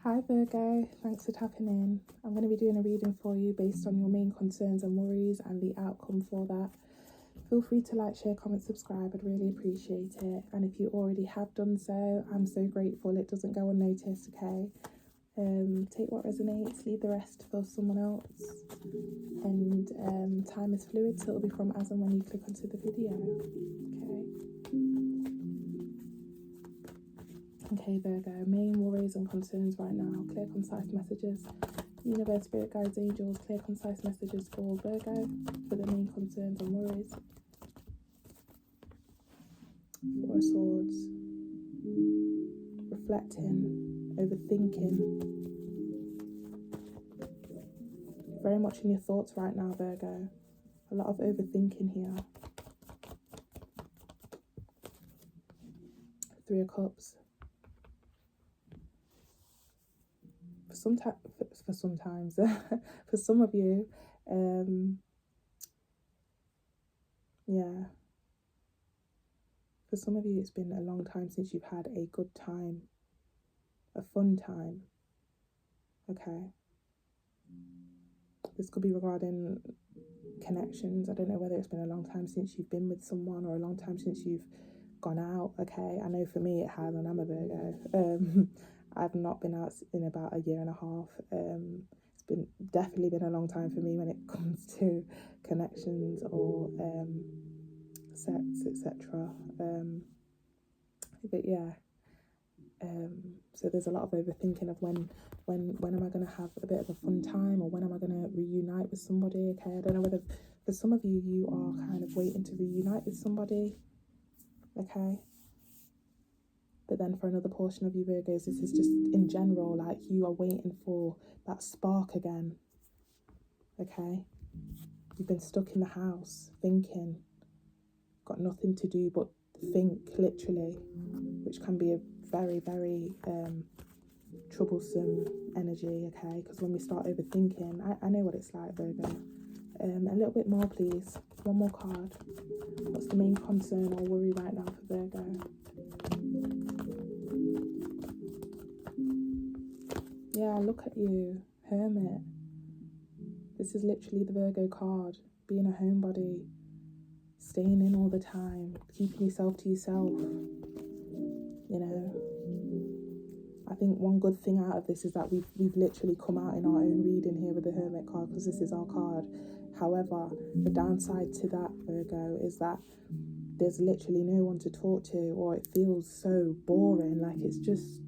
Hi Virgo, thanks for tapping in. I'm going to be doing a reading for you based on your main concerns and worries and the outcome for that. Feel free to like, share, comment, subscribe. I'd really appreciate it. And if you already have done so, I'm so grateful. It doesn't go unnoticed, okay? Take what resonates, leave the rest for someone else. And time is fluid, so it'll be from as and when you click onto the video. Okay, Virgo, main worries and concerns right now. Clear, concise messages. Universe, spirit guides, angels, clear, concise messages for Virgo for the main concerns and worries. Four of Swords. Reflecting, overthinking. Very much in your thoughts right now, Virgo. A lot of overthinking here. Three of Cups. For sometimes, for some of you, yeah. For some of you, it's been a long time since you've had a good time, a fun time. Okay. This could be regarding connections. I don't know whether it's been a long time since you've been with someone or a long time since you've gone out. Okay, I know for me it has, and I'm a Virgo. I've not been out in about a year and a half. It's definitely been a long time for me when it comes to connections or sex, etc. But yeah. So there's a lot of overthinking of when am I going to have a bit of a fun time, or when am I going to reunite with somebody. Okay, I don't know whether for some of you are kind of waiting to reunite with somebody. Okay, but then for another portion of you Virgos, this is just in general, like you are waiting for that spark again. Okay, you've been stuck in the house thinking, got nothing to do but think, literally, which can be a very, very troublesome energy, okay? Because when we start overthinking, I know what it's like, Virgo. A little bit more, please. One more card. What's the main concern or worry right now for Virgo? Yeah, look at you, Hermit. This is literally the Virgo card. Being a homebody, staying in all the time, keeping yourself to yourself. You know, I think one good thing out of this is that we've literally come out in our own reading here with the Hermit card, because this is our card. However, the downside to that, Virgo, is that there's literally no one to talk to, or it feels so boring. Like it's just,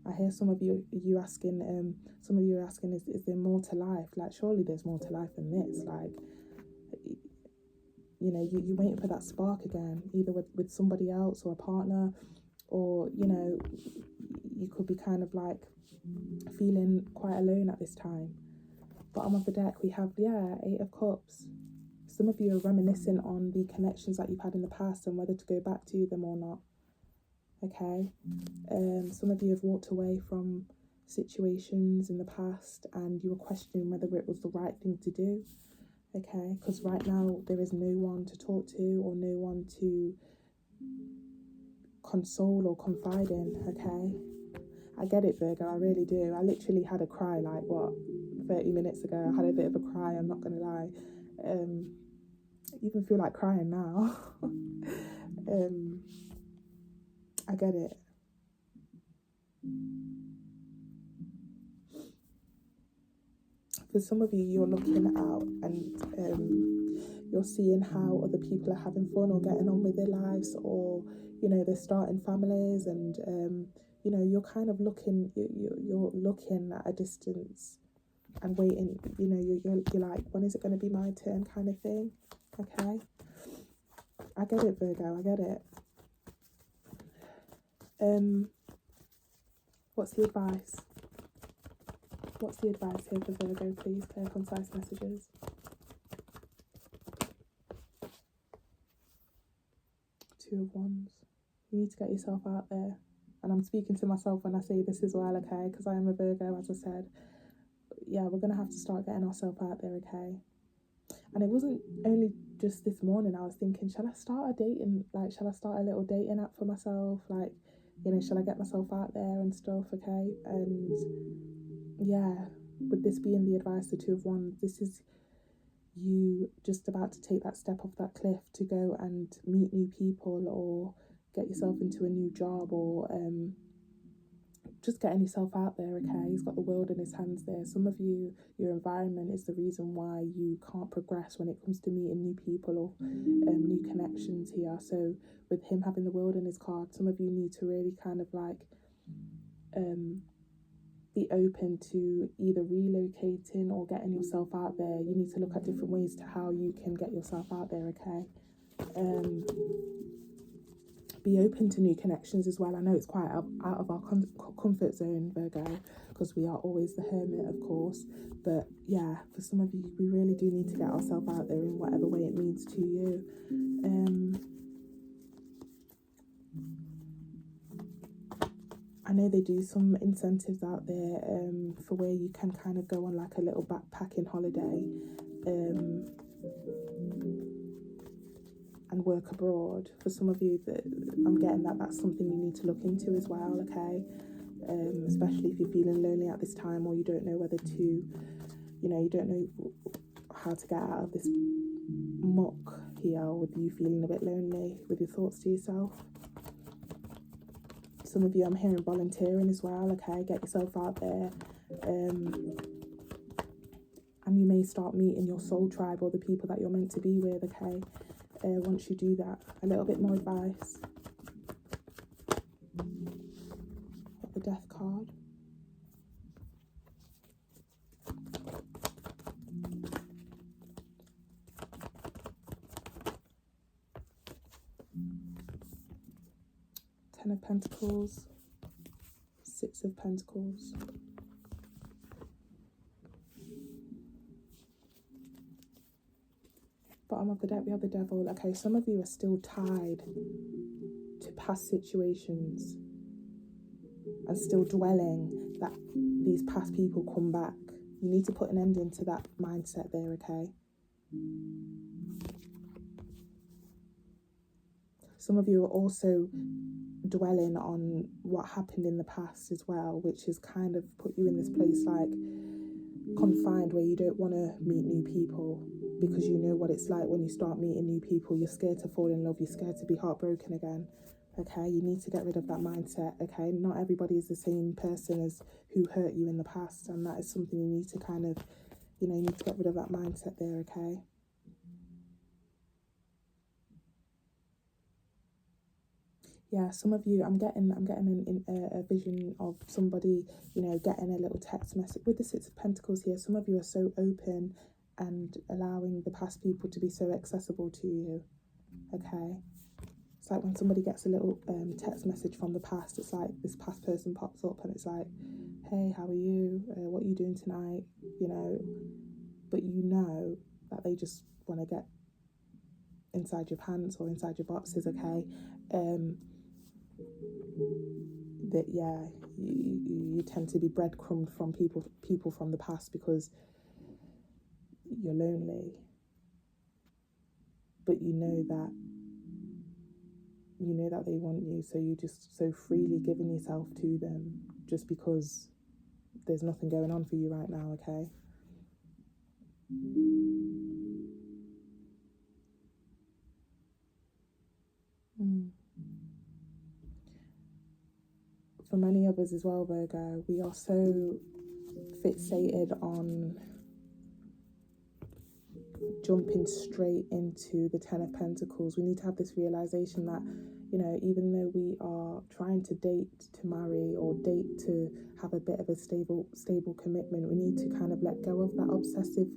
I hear some of you asking, is there more to life? Like, surely there's more to life than this. Like, you know, you're waiting for that spark again, either with somebody else or a partner, or, you know, you could be kind of like feeling quite alone at this time. Bottom of the deck, we have, Eight of Cups. Some of you are reminiscing on the connections that you've had in the past and whether to go back to them or not. Okay. Some of you have walked away from situations in the past and you were questioning whether it was the right thing to do. Okay, because right now there is no one to talk to or no one to console or confide in. Okay, I get it, Virgo, I really do. I literally had a cry, like, 30 minutes ago. I had a bit of a cry, I'm not gonna lie. I even feel like crying now. I get it. For some of you, you're looking out and you're seeing how other people are having fun or getting on with their lives, or, you know, they're starting families, and you know, you're kind of looking, you're looking at a distance and waiting. You know, you're like, when is it going to be my turn, kind of thing. Okay, I get it, Virgo, I get it. What's the advice? What's the advice here for Virgo, please? Clear, concise messages. Two of Wands. You need to get yourself out there. And I'm speaking to myself when I say this as well, okay? Because I am a Virgo, as I said. Yeah, we're going to have to start getting ourselves out there, okay? And it wasn't only just this morning. I was thinking, shall I start shall I start a little dating app for myself? Like, shall I get myself out there and stuff, okay? And yeah, with this being the advice, the Two of Wands, this is you just about to take that step off that cliff to go and meet new people, or get yourself into a new job, or just getting yourself out there, okay? He's got the world in his hands there. Some of you, your environment is the reason why you can't progress when it comes to meeting new people or new connections here. So with him having the world in his card, some of you need to really kind of like be open to either relocating or getting yourself out there. You need to look at different ways to how you can get yourself out there, okay? Be open to new connections as well. I know it's quite out of our comfort zone, Virgo, because we are always the hermit, of course. But yeah, for some of you, we really do need to get ourselves out there in whatever way it means to you. I know they do some incentives out there for where you can kind of go on like a little backpacking holiday and work abroad. For some of you, that I'm getting that's something you need to look into as well, okay? Especially if you're feeling lonely at this time, or you don't know whether to, you don't know how to get out of this muck here with you feeling a bit lonely with your thoughts to yourself. Some of you, I'm hearing volunteering as well, okay? Get yourself out there. And you may start meeting your soul tribe, or the people that you're meant to be with, okay? Once you do that, a little bit more advice. The Death card. Ten of Pentacles. Six of Pentacles. Bottom of the deck, we have the Devil. Okay, some of you are still tied to past situations and still dwelling that these past people come back. You need to put an end into that mindset there, okay? Some of you are also dwelling on what happened in the past as well, which has kind of put you in this place like confined, where you don't want to meet new people, because you know what it's like when you start meeting new people. You're scared to fall in love, you're scared to be heartbroken again, okay? You need to get rid of that mindset, okay? Not everybody is the same person as who hurt you in the past, and that is something you need to kind of, you need to get rid of that mindset there, okay? Yeah, some of you, I'm getting a vision of somebody, getting a little text message with the Six of Pentacles here. Some of you are so open and allowing the past people to be so accessible to you, okay? It's like when somebody gets a little text message from the past, it's like this past person pops up and it's like, hey, how are you? What are you doing tonight? But you know that they just want to get inside your pants or inside your boxes, okay? That you tend to be breadcrumbed from people from the past because you're lonely, but you know that they want you, so you just so freely giving yourself to them just because there's nothing going on for you right now, okay? For many of us as well, Virgo, we are so fixated on jumping straight into the Ten of Pentacles. We need to have this realization that, even though we are trying to date to marry or date to have a bit of a stable commitment, we need to kind of let go of that obsessive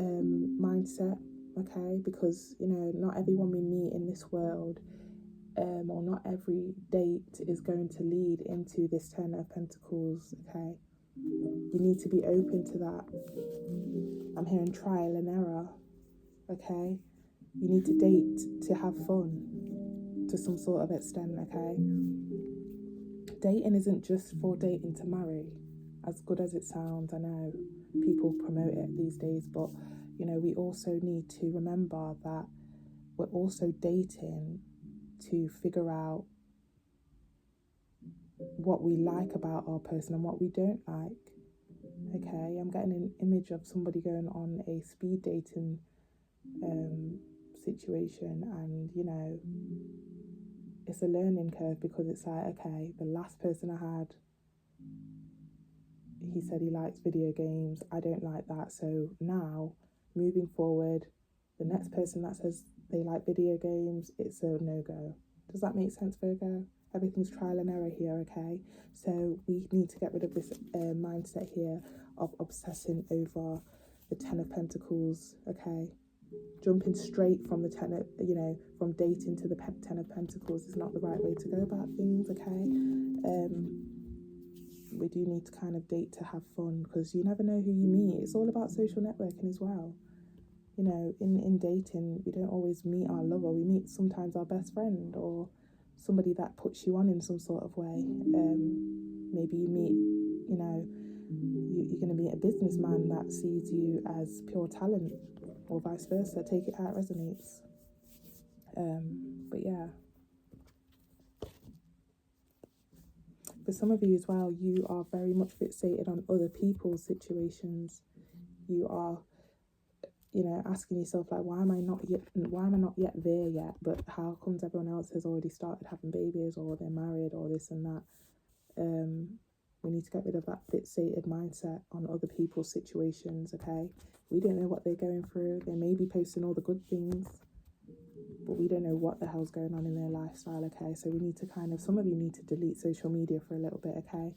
mindset, okay? Because, not everyone we meet in this world or not every date is going to lead into this Ten of Pentacles, okay? You need to be open to that. I'm hearing trial and error, okay? You need to date to have fun to some sort of extent, okay? Dating isn't just for dating to marry. As good as it sounds, I know people promote it these days, but You know, we also need to remember that we're also dating to figure out what we like about our person and what we don't like. Okay, I'm getting an image of somebody going on a speed dating situation, and you know, it's a learning curve, because it's like, okay, the last person I had, he said he likes video games, I don't like that, so now moving forward, the next person that says they like video games, it's a no-go. Does that make sense, Virgo? Everything's trial and error here, okay? So we need to get rid of this mindset here of obsessing over the Ten of Pentacles, okay? Jumping straight from the from dating to the Ten of Pentacles is not the right way to go about things, okay? We do need to kind of date to have fun, because you never know who you meet. It's all about social networking as well. You know, in dating, we don't always meet our lover. We meet sometimes our best friend, or somebody that puts you on in some sort of way. Maybe you meet, you know, you're going to meet a businessman that sees you as pure talent, or vice versa. Take it how it resonates. But yeah. For some of you as well, you are very much fixated on other people's situations. You are, you know, asking yourself, like, why am I not yet there yet? But how comes everyone else has already started having babies, or they're married, or this and that? We need to get rid of that fixated mindset on other people's situations, okay? We don't know what they're going through. They may be posting all the good things, but we don't know what the hell's going on in their lifestyle, okay? So we need to some of you need to delete social media for a little bit, okay?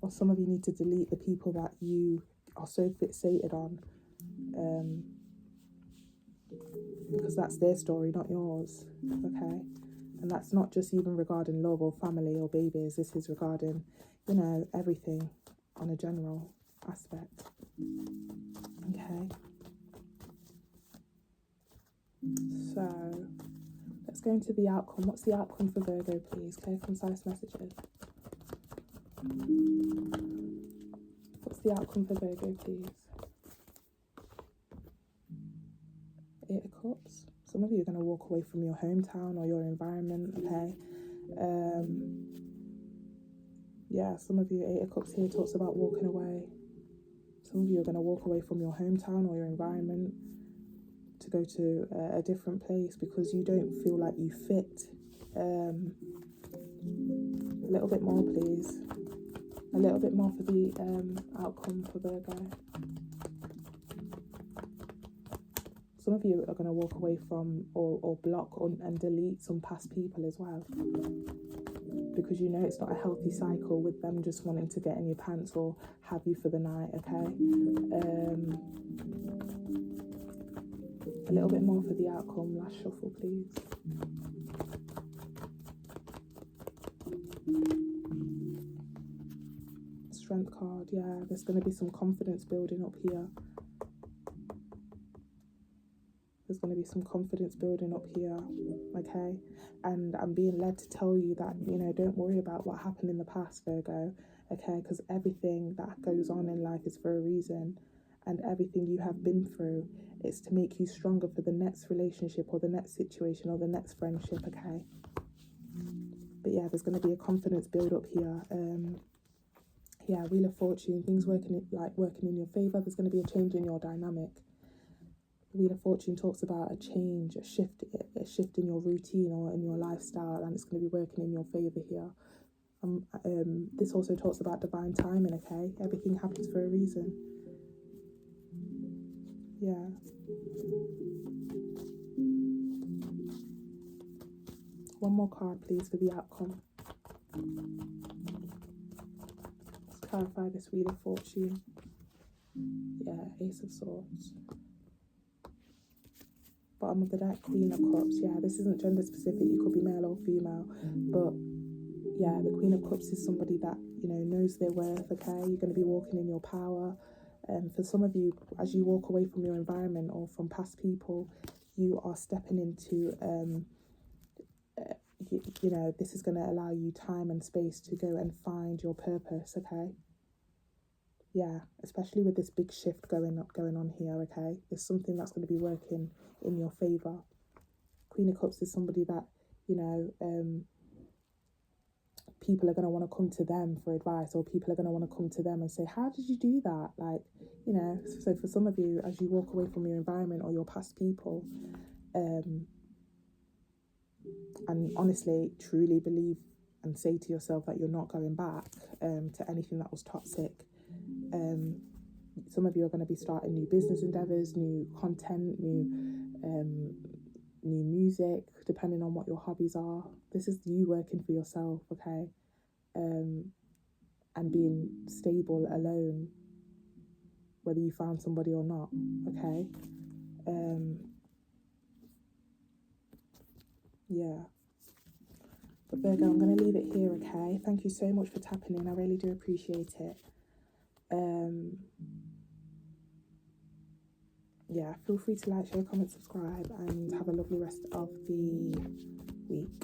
Or some of you need to delete the people that you are so fixated on, because that's their story, not yours, okay? And that's not just even regarding love or family or babies. This is regarding, you know, everything on a general aspect, okay? So let's go into the outcome. What's the outcome for Virgo, please? Clear, concise messages. What's the outcome for Virgo, please? Eight of Cups. Some of you are going to walk away from your hometown or your environment, okay? Yeah, some of you, Eight of Cups here talks about walking away. Some of you are going to walk away from your hometown or your environment to go to a different place because you don't feel like you fit. A little bit more, please. A little bit more for the outcome for Virgo. Some of you are going to walk away from or block and delete some past people as well, because you know it's not a healthy cycle with them just wanting to get in your pants or have you for the night, okay? A little bit more for the outcome. Last shuffle, please. Strength card, yeah. There's going to be some confidence building up here. There's going to be some confidence building up here, okay? And I'm being led to tell you that, you know, don't worry about what happened in the past, Virgo, okay? Because everything that goes on in life is for a reason, and everything you have been through, it's to make you stronger for the next relationship or the next situation or the next friendship, okay? But yeah, there's going to be a confidence build up here. Yeah, Wheel of Fortune, things working in your favour. There's going to be a change in your dynamic. Wheel of Fortune talks about a change, a shift in your routine or in your lifestyle, and it's going to be working in your favour here. This also talks about divine timing, okay? Everything happens for a reason. Yeah. One more card, please, for the outcome. Let's clarify this Wheel of Fortune. Yeah, Ace of Swords. Bottom of the deck, Queen of Cups. Yeah, this isn't gender specific. You could be male or female, but yeah, the Queen of Cups is somebody that, you know, knows their worth, okay? You're going to be walking in your power. For some of you, as you walk away from your environment or from past people, you are stepping into, you know, this is going to allow you time and space to go and find your purpose, okay? Yeah, especially with this big shift going on here, okay? There's something that's going to be working in your favour. Queen of Cups is somebody that, you know, people are going to want to come to them for advice, or people are going to want to come to them and say, how did you do that? Like, you know, so for some of you, as you walk away from your environment or your past people, and honestly, truly believe and say to yourself that you're not going back to anything that was toxic. Some of you are going to be starting new business endeavors, new content, new music, depending on what your hobbies are. This is you working for yourself, okay? And being stable alone, whether you found somebody or not, okay? Yeah. But Virgo, I'm going to leave it here, okay? Thank you so much for tapping in. I really do appreciate it. Yeah, feel free to like, share, comment, subscribe, and have a lovely rest of the week.